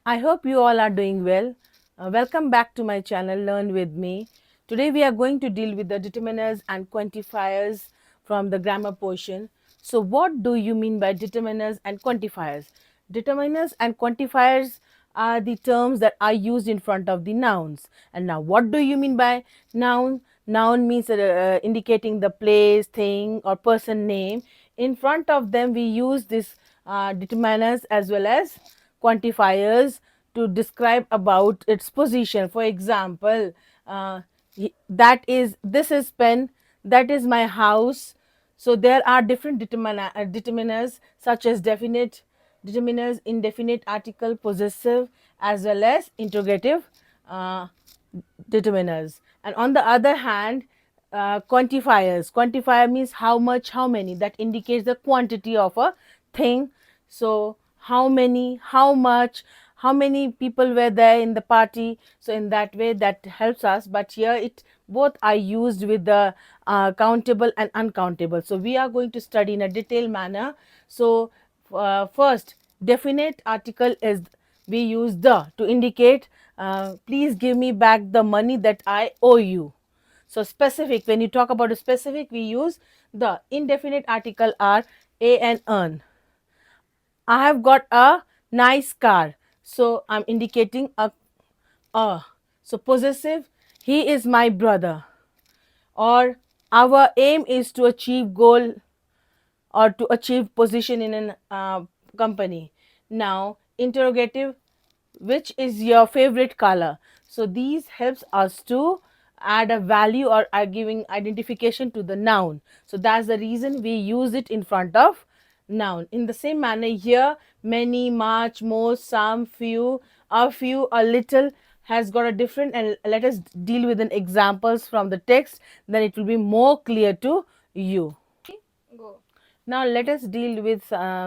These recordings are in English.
I hope you all are doing well. Welcome back to my channel Learn with me. Today we are going to deal with the determiners and quantifiers from the grammar portion. So what do you mean by determiners and quantifiers? Determiners and quantifiers are the terms that are used in front of the nouns. And now what do you mean by noun? Noun means indicating the place, thing or person name. In front of them we use this determiners as well as quantifiers to describe about its position. For example, that is, this is pen, that is my house. So there are different determiners such as definite determiners, indefinite article, possessive as well as interrogative uh, determiners. And on the other hand, quantifiers, quantifier means how much, how many, that indicates the quantity of a thing. So how many, how much, how many people were there in the party. So in that way that helps us, but here it both are used with the countable and uncountable. So we are going to study in a detailed manner. So first, definite article is, we use the to indicate please give me back the money that I owe you. So specific, when you talk about a specific, we use the. Indefinite article are a and earn. I have got a nice car. So I'm indicating a. So possessive, he is my brother. Or our aim is to achieve goal or to achieve position in an company. Now interrogative, which is your favorite color. So these helps us to add a value or are giving identification to the noun. So that's the reason we use it in front of noun. In the same manner here, many, much, most, some, few, a little has got a different, and let us deal with an examples from the text, then it will be more clear to you. Go. Now let us deal with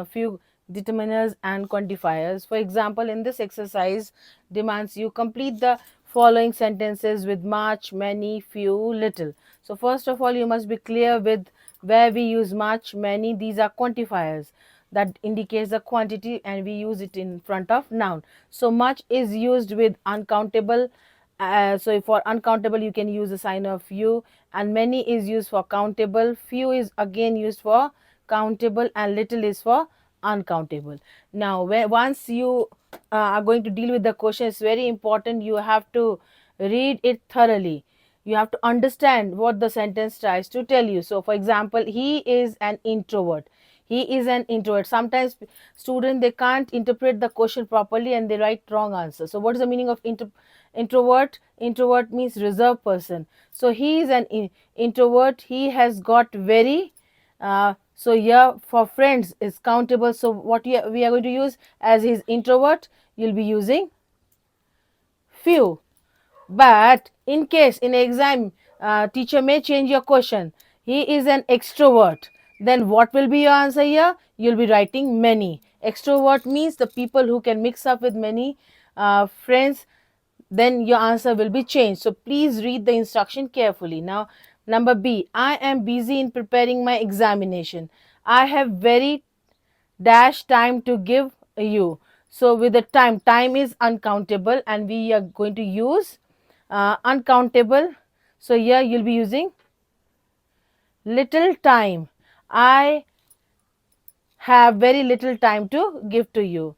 few determiners and quantifiers. For example, in this exercise demands you complete the following sentences with much, many, few, little. So first of all, you must be clear with where we use much, many. These are quantifiers that indicates the quantity and we use it in front of noun. So much is used with uncountable. So for uncountable you can use the sign of few, and many is used for countable, few is again used for countable, and little is for uncountable. Now once you are going to deal with the question, it's very important you have to read it thoroughly. You have to understand what the sentence tries to tell you. So for example, he is an introvert. He is an introvert. Sometimes students, they can't interpret the question properly and they write wrong answer. So what is the meaning of introvert? Introvert means reserved person. So he is an introvert. He has got very so here for friends is countable. So what we are going to use, as his introvert, you'll be using few. But in case in exam teacher may change your question, he is an extrovert, then what will be your answer here? You'll be writing many. Extrovert means the people who can mix up with many friends, then your answer will be changed. So please read the instruction carefully. Now number B, I am busy in preparing my examination. I have very dash time to give you. So with the time is uncountable and we are going to use uncountable. So here you'll be using little time. I have very little time to give to you.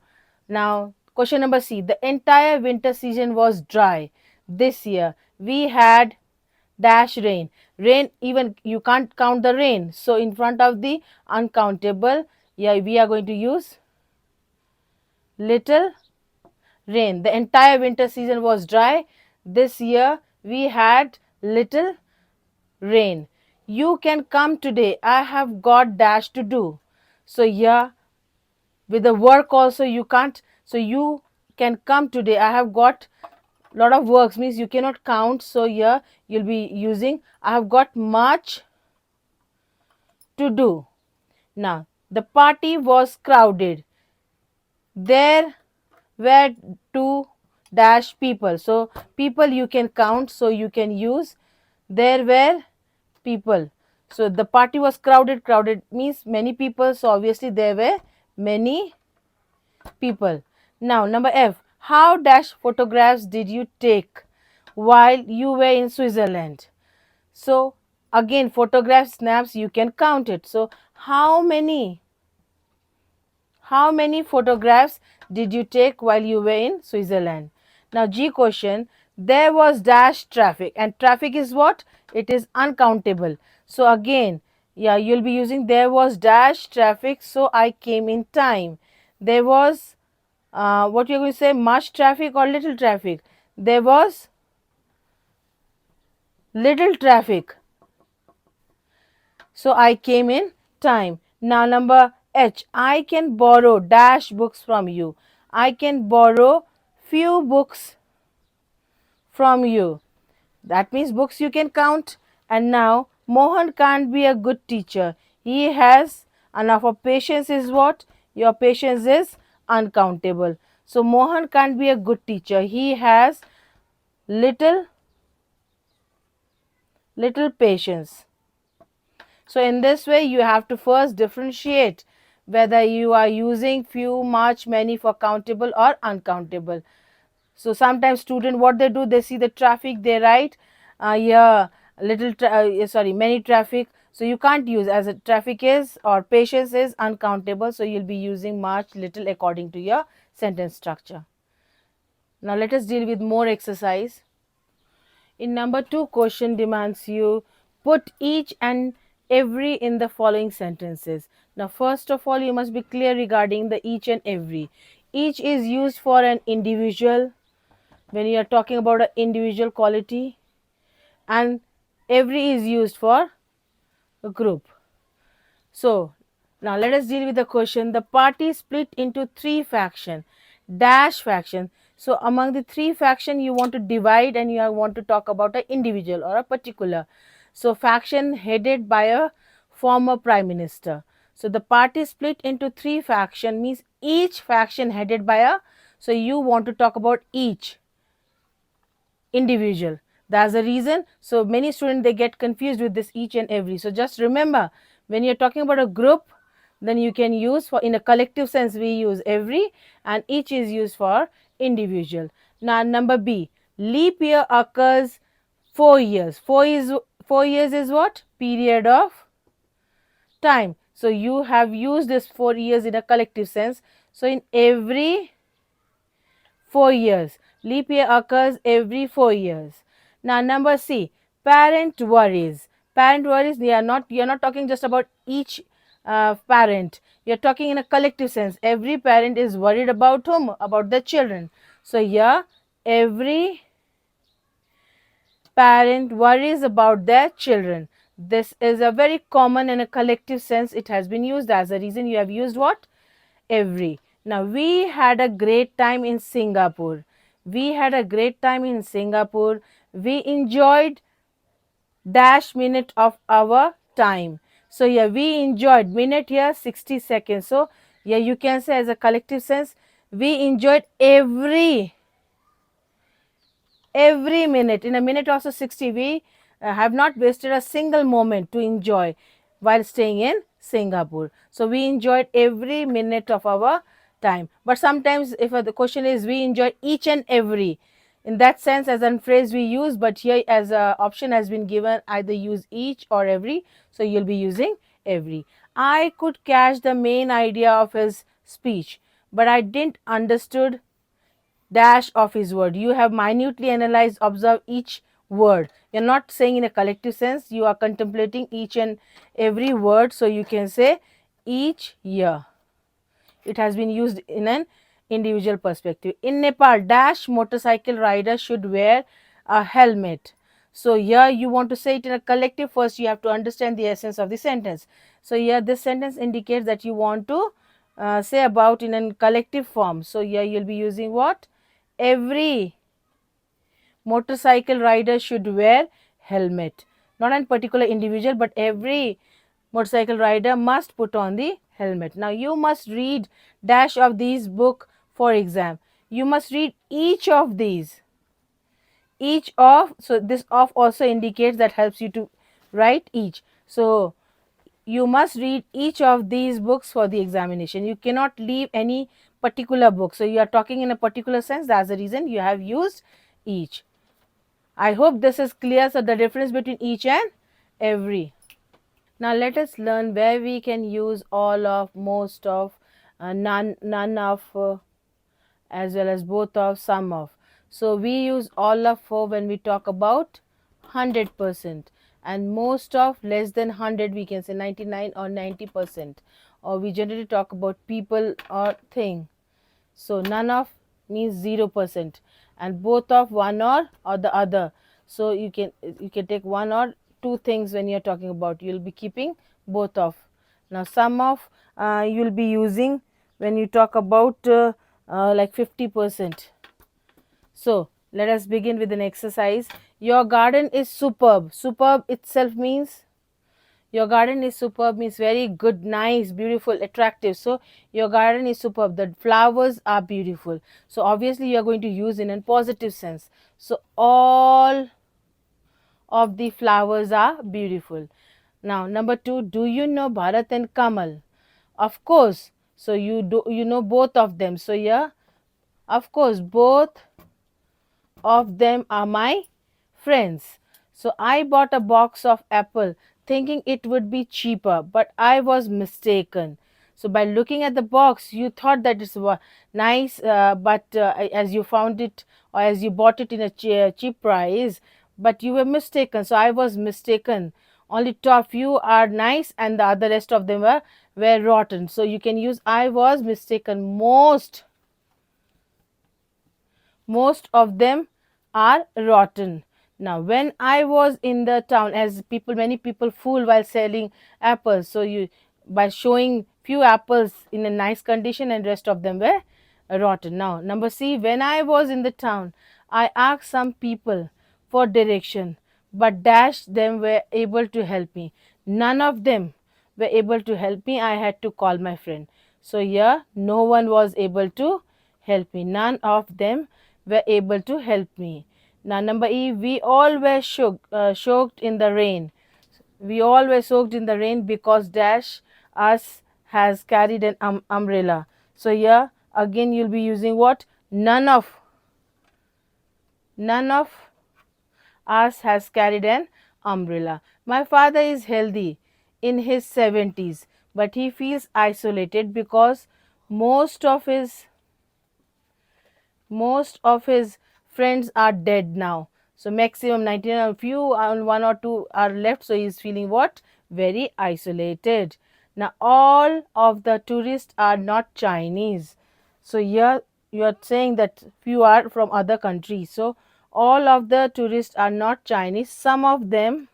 Now question number C, the entire winter season was dry this year. We had dash rain. Rain, even you can't count the rain. So in front of the uncountable, yeah, we are going to use little rain. The entire winter season was dry. This year we had little rain. You can come today. I have got dash to do. So yeah, with the work also you can't. So you can come today. I have got lot of works, means you cannot count. So here you'll be using I have got much to do. Now the party was crowded. There were two dash people. So people you can count, so you can use there were people. So the party was crowded. Crowded means many people, so obviously there were many people. Now number F, How dash photographs did you take while you were in Switzerland? So again, photograph snaps, you can count it. So how many photographs did you take while you were in Switzerland? Now G question, there was dash traffic, and traffic is what? It is uncountable. So again, yeah, you'll be using there was dash traffic, so I came in time. There was what you're going to say, much traffic or little traffic? There was little traffic, so I came in time. Now number H, I can borrow dash books from you. I can borrow few books from you. That means books you can count. And now Mohan can't be a good teacher. He has enough of patience is what? Your patience is uncountable. So Mohan can't be a good teacher. He has little patience. So in this way, you have to first differentiate whether you are using few, much, many for countable or uncountable. So sometimes student, what they do, they see the traffic, they write yeah, many traffic. So you can't use, as a traffic is or patience is uncountable, so you'll be using much, little according to your sentence structure. Now let us deal with more exercise. In number 2, question demands you put each and every in the following sentences. Now first of all, you must be clear regarding the each and every. Each is used for an individual when you are talking about an individual quality, and every is used for a group. So now let us deal with the question. The party split into 3 faction, dash faction. So among the 3 faction, you want to divide and you want to talk about an individual or a particular. So faction headed by a former prime minister. So the party split into 3 faction means each faction headed by a, so you want to talk about each individual. That's the reason. So many students, they get confused with this each and every. So just remember, when you're talking about a group, then you can use for, in a collective sense we use every, and each is used for individual. Now number B, leap year occurs 4 years. 4 years is what? Period of time. So you have used this 4 years in a collective sense. So in every 4 years. Leap year occurs every 4 years. Now number C, parent worries. Parent worries, you're not talking just about each parent. You're talking in a collective sense. Every parent is worried about whom? About their children. So here, every parent worries about their children. This is a very common in a collective sense. It has been used. As a reason you have used what? Every. Now we had a great time in Singapore. We had a great time in Singapore. We enjoyed dash minute of our time. So yeah, we enjoyed minute here 60 seconds. So yeah, you can say as a collective sense, we enjoyed every minute. In a minute also 60, we have not wasted a single moment to enjoy while staying in Singapore. So we enjoyed every minute of our time. But sometimes if the question is we enjoy each and every, in that sense as a phrase we use, but here as a option has been given, either use each or every, so you'll be using every. I could catch the main idea of his speech, but I didn't understood dash of his word. You have minutely analyzed, observe each word. You're not saying in a collective sense, you are contemplating each and every word. So you can say each year. It has been used in an individual perspective. In Nepal, dash motorcycle rider should wear a helmet. So here you want to say it in a collective. First you have to understand the essence of the sentence. So here this sentence indicates that you want to say about in a collective form. So here you'll be using what? Every motorcycle rider should wear helmet. Not a particular individual, but every motorcycle rider must put on the helmet. Now you must read dash of these book for exam. You must read each of these. Each of, so this of also indicates that helps you to write each. So you must read each of these books for the examination. You cannot leave any particular book. So you are talking in a particular sense. That's the reason you have used each. I hope this is clear. So the difference between each and every. Now let us learn where we can use all of, most of, none of, as well as both of, some of. So we use all of for when we talk about 100%, and most of, less than 100, we can say 99 or 90%, or we generally talk about people or thing. So none of means 0%, and both of, one or the other. So you can take one or two things when you're talking about, you'll be keeping both of. Now some of, you'll be using when you talk about like 50%. So let us begin with an exercise. Your garden is superb. Superb itself means, your garden is superb means very good, nice, beautiful, attractive. So your garden is superb, the flowers are beautiful. So obviously you are going to use in a positive sense. So all of the flowers are beautiful. Now number 2, do you know Bharat and Kamal? Of course. So you know both of them. So yeah, of course, both of them are my friends. So I bought a box of apple thinking it would be cheaper, but I was mistaken. So by looking at the box, you thought that it's nice, but as you found it, or as you bought it in a cheap price, but you were mistaken. So I was mistaken. Only top few are nice, and the other rest of them were rotten. So you can use I was mistaken. Most of them are rotten. Now when I was in the town, as many people fool while selling apples, so you, by showing few apples in a nice condition and rest of them were rotten. Now number C, when I was in the town, I asked some people for direction, but dash them were able to help me. None of them were able to help me. I had to call my friend. So here no one was able to help me. None of them were able to help me. Now number E, we all were soaked in the rain. We all were soaked in the rain because dash us has carried an umbrella. So here again you'll be using what? None of us has carried an umbrella. My father is healthy, in his 70s, but he feels isolated because most of his most of his friends are dead now. So maximum 19, a few and one or two are left. So he is feeling what? Very isolated. Now all of the tourists are not Chinese. So here you are saying that few are from other countries. So all of the tourists are not Chinese. Some of them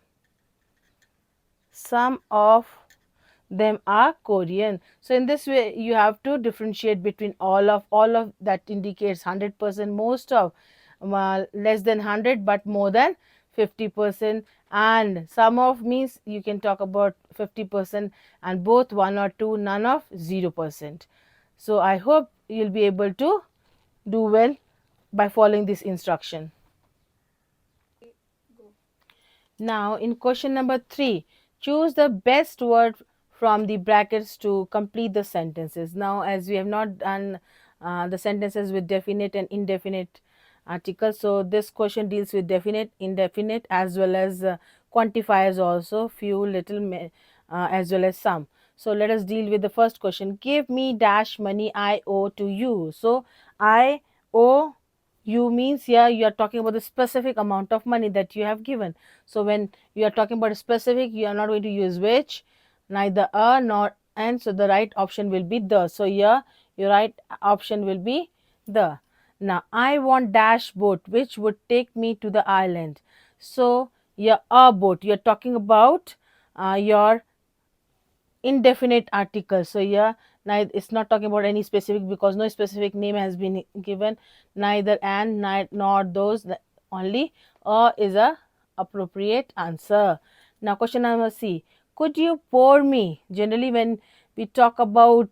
are Korean. So in this way you have to differentiate between all of that indicates 100%, most of, less than 100 but more than 50%, and some of means you can talk about 50%, and both one or two, none of 0%. So I hope you'll be able to do well by following this instruction. Now in question number 3, choose the best word from the brackets to complete the sentences. Now as we have not done the sentences with definite and indefinite articles, so this question deals with definite, indefinite, as well as quantifiers also, few, little, as well as some. So let us deal with the first question. Give me dash money I owe to you. So I owe you means here you are talking about the specific amount of money that you have given. So when you are talking about a specific, you are not going to use which, neither a nor and. So the right option will be the. So here your right option will be the. Now I want dash boat which would take me to the island. So your a boat, you are talking about your indefinite article. So here neither, it's not talking about any specific because no specific name has been given, neither and nor those, only is a appropriate answer. Now question number C, could you pour me? Generally when we talk about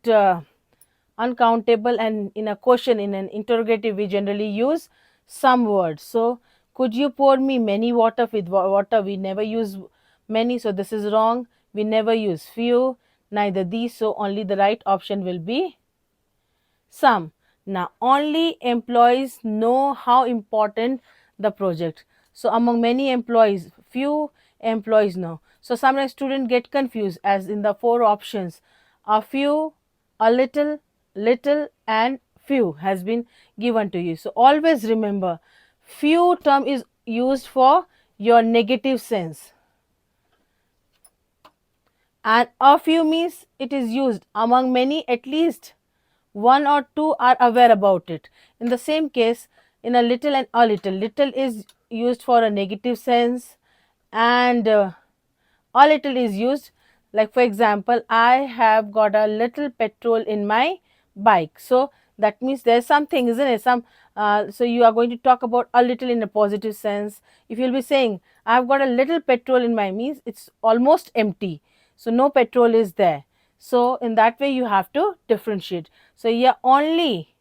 uncountable and in a question, in an interrogative, we generally use some words. So could you pour me many water? With water we never use many, so this is wrong. We never use few, neither these, so only the right option will be Some. Now, only employees know how important the project. So, among many employees, few employees know. So, sometimes students get confused as in the four options. A few, a little, little, and few has been given to you. So, always remember, few term is used for your negative sense, and a few means it is used among many, at least one or two are aware about it. In the same case, in a little and a little, little is used for a negative sense, and a little is used, like for example, I have got a little petrol in my bike. So that means there's something, isn't it? So you are going to talk about a little in a positive sense. If you'll be saying I've got a little petrol in my, means it's almost empty, so no petrol is there. So in that way you have to differentiate. So yeah, only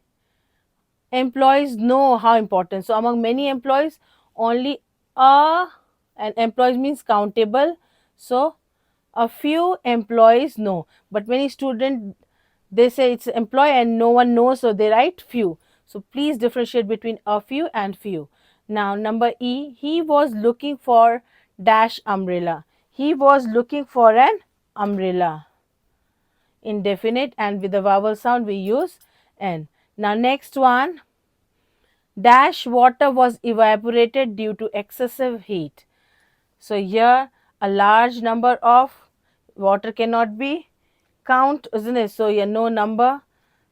employees know how important. So among many employees, only a, and employees means countable. So a few employees know, but many students, they say it's employee and no one knows, so they write few. So please differentiate between a few and few. Now number E, he was looking for dash umbrella. He was looking for an umbrella. Indefinite, and with the vowel sound we use n. Now next one, dash water was evaporated due to excessive heat. So here a large number of water cannot be count, isn't it? So here no number.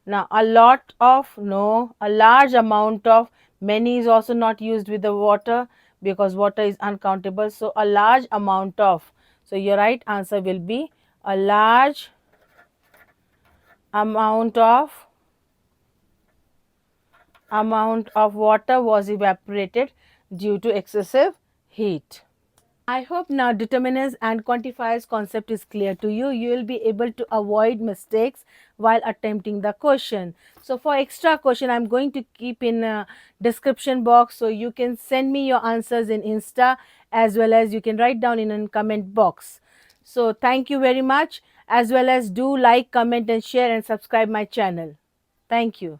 Now a lot of, no, a large amount of, many is also not used with the water because water is uncountable. So a large amount of. So your right answer will be a large amount of water was evaporated due to excessive heat. I hope now determiners and quantifiers concept is clear to you. You will be able to avoid mistakes while attempting the question. So for extra question, I am going to keep in a description box, so you can send me your answers in Insta, as well as you can write down in a comment box. So thank you very much, as well as do like, comment and share and subscribe my channel. Thank you.